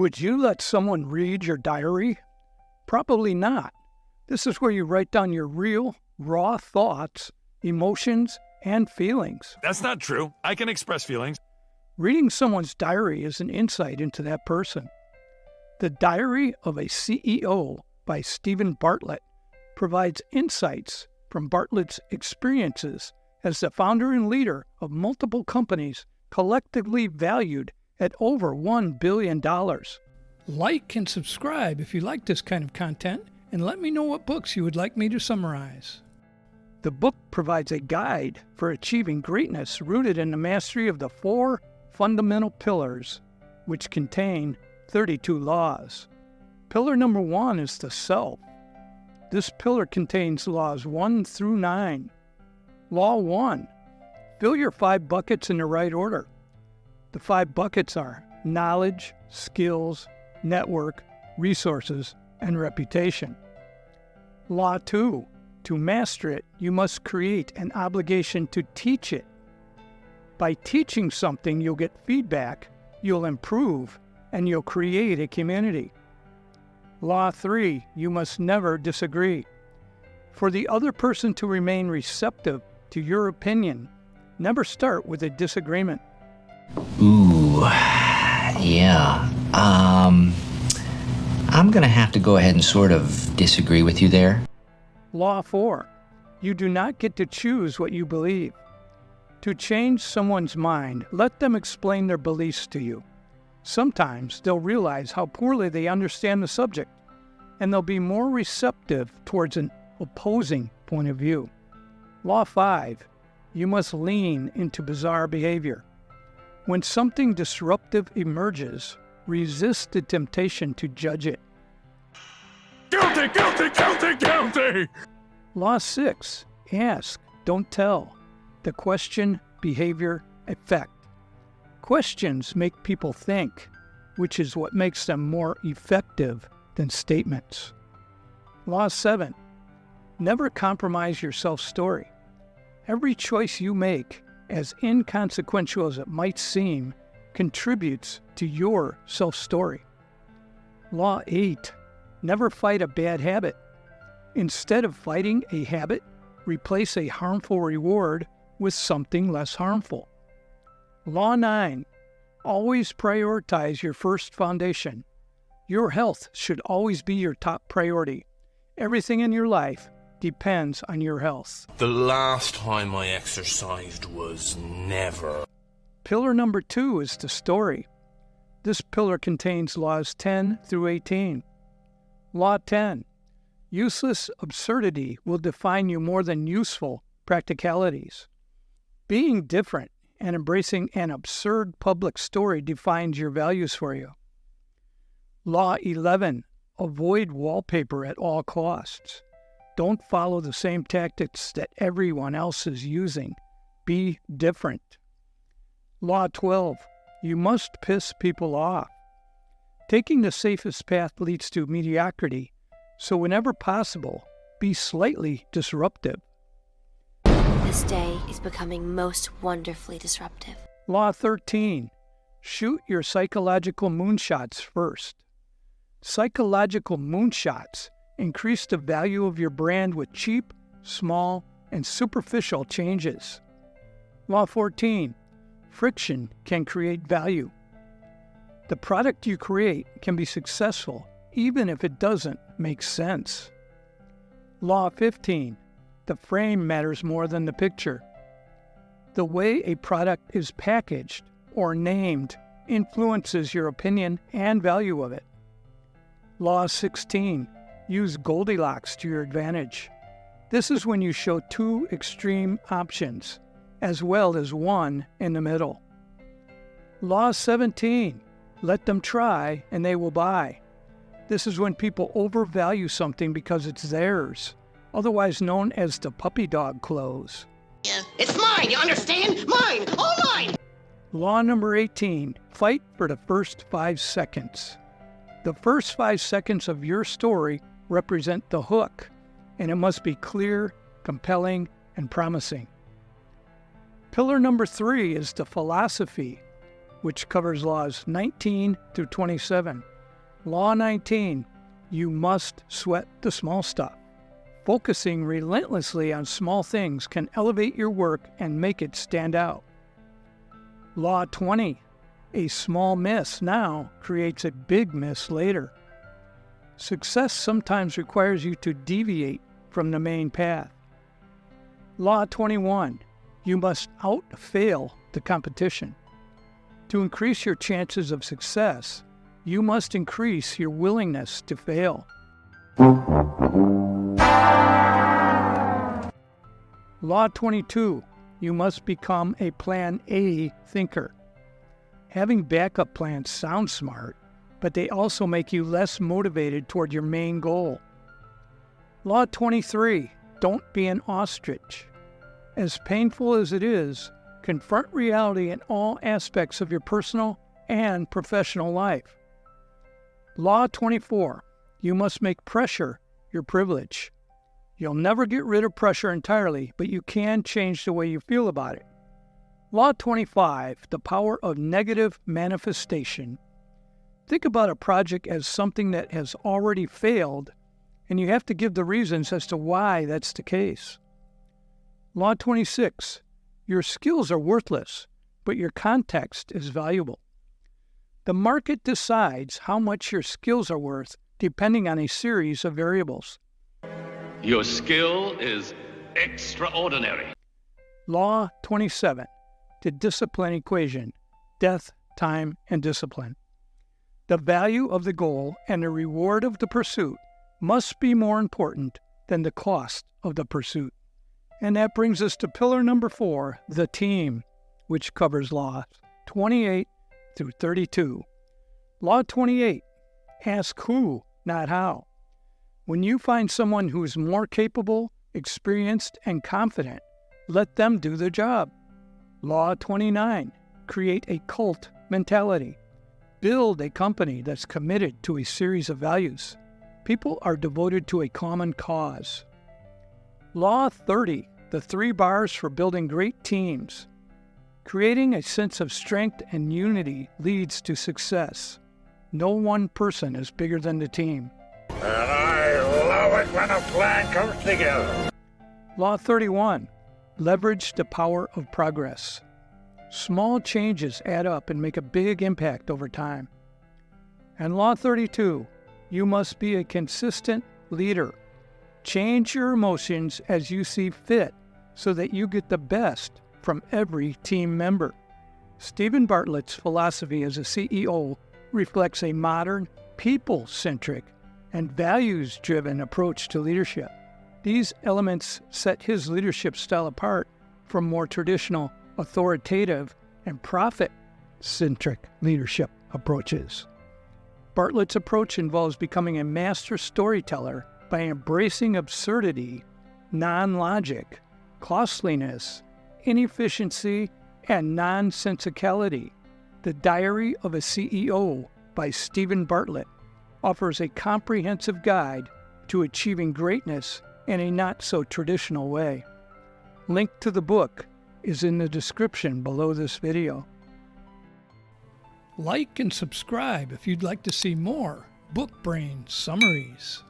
Would you let someone read your diary? Probably not. This is where you write down your real, raw thoughts, emotions, and feelings. That's not true. I can express feelings. Reading someone's diary is an insight into that person. The Diary of a CEO by Stephen Bartlett provides insights from Bartlett's experiences as the founder and leader of multiple companies collectively valued at over $1 billion. Like and subscribe if you like this kind of content, and let me know what books you would like me to summarize. The book provides a guide for achieving greatness rooted in the mastery of the 4 fundamental pillars, which contain 32 laws. Pillar number 1 is the self. This pillar contains laws 1 through 9. Law 1, fill your 5 buckets in the right order. The 5 buckets are knowledge, skills, network, resources, and reputation. Law 2, to master it, you must create an obligation to teach it. By teaching something, you'll get feedback, you'll improve, and you'll create a community. Law 3, you must never disagree. For the other person to remain receptive to your opinion, never start with a disagreement. Ooh, yeah. I'm gonna have to go ahead and sort of disagree with you there. Law 4, you do not get to choose what you believe. To change someone's mind, let them explain their beliefs to you. Sometimes they'll realize how poorly they understand the subject, and they'll be more receptive towards an opposing point of view. Law 5, you must lean into bizarre behavior. When something disruptive emerges, resist the temptation to judge it. Guilty, guilty, guilty, guilty! Law 6, ask, don't tell. The question, behavior, effect. Questions make people think, which is what makes them more effective than statements. Law 7, never compromise your self-story. Every choice you make, as inconsequential as it might seem, contributes to your self-story. Law 8, never fight a bad habit. Instead of fighting a habit, replace a harmful reward with something less harmful. Law 9, always prioritize your first foundation. Your health should always be your top priority. Everything in your life depends on your health. The last time I exercised was never. Pillar number 2 is the story. This pillar contains laws 10 through 18. Law 10, useless absurdity will define you more than useful practicalities. Being different and embracing an absurd public story defines your values for you. Law 11, avoid wallpaper at all costs. Don't follow the same tactics that everyone else is using. Be different. Law 12, you must piss people off. Taking the safest path leads to mediocrity, so whenever possible, be slightly disruptive. This day is becoming most wonderfully disruptive. Law 13, shoot your psychological moonshots first. Psychological moonshots increase the value of your brand with cheap, small, and superficial changes. Law 14, friction can create value. The product you create can be successful even if it doesn't make sense. Law 15, the frame matters more than the picture. The way a product is packaged or named influences your opinion and value of it. Law 16, use Goldilocks to your advantage. This is when you show 2 extreme options, as well as one in the middle. Law 17, let them try and they will buy. This is when people overvalue something because it's theirs, otherwise known as the puppy dog close. It's mine, you understand? Mine, all mine! Law number 18, fight for the first 5 seconds. The first 5 seconds of your story represent the hook, and it must be clear, compelling, and promising. Pillar number 3 is the philosophy. which covers laws 19 through 27. Law 19, you must sweat the small stuff. Focusing relentlessly on small things can elevate your work and make it stand out. Law 20, a small miss now creates a big miss later. Success sometimes requires you to deviate from the main path. Law 21, you must out-fail the competition. To increase your chances of success, you must increase your willingness to fail. Law 22, you must become a Plan A thinker. Having backup plans sounds smart, but they also make you less motivated toward your main goal. Law 23, don't be an ostrich. As painful as it is, confront reality in all aspects of your personal and professional life. Law 24, you must make pressure your privilege. You'll never get rid of pressure entirely, but you can change the way you feel about it. Law 25, the power of negative manifestation. Think about a project as something that has already failed, and you have to give the reasons as to why that's the case. Law 26, your skills are worthless, but your context is valuable. The market decides how much your skills are worth depending on a series of variables. Your skill is extraordinary. Law 27, the discipline equation, death, time, and discipline. The value of the goal and the reward of the pursuit must be more important than the cost of the pursuit. And that brings us to pillar number 4, the team, which covers laws 28 through 32. Law 28, ask who, not how. When you find someone who is more capable, experienced, and confident, let them do the job. Law 29, create a cult mentality. Build a company that's committed to a series of values. People are devoted to a common cause. Law 30, the 3 bars for building great teams. Creating a sense of strength and unity leads to success. No one person is bigger than the team. And I love it when a plan comes together. Law 31, leverage the power of progress. Small changes add up and make a big impact over time. And Law 32, you must be a consistent leader. Change your emotions as you see fit so that you get the best from every team member. Steven Bartlett's philosophy as a CEO reflects a modern, people-centric, and values-driven approach to leadership. These elements set his leadership style apart from more traditional, authoritative, and profit-centric leadership approaches. Bartlett's approach involves becoming a master storyteller by embracing absurdity, non-logic, costliness, inefficiency, and nonsensicality. The Diary of a CEO by Steven Bartlett offers a comprehensive guide to achieving greatness in a not-so-traditional way. Link to the book is in the description below this video. Like and subscribe if you'd like to see more Book Brain summaries.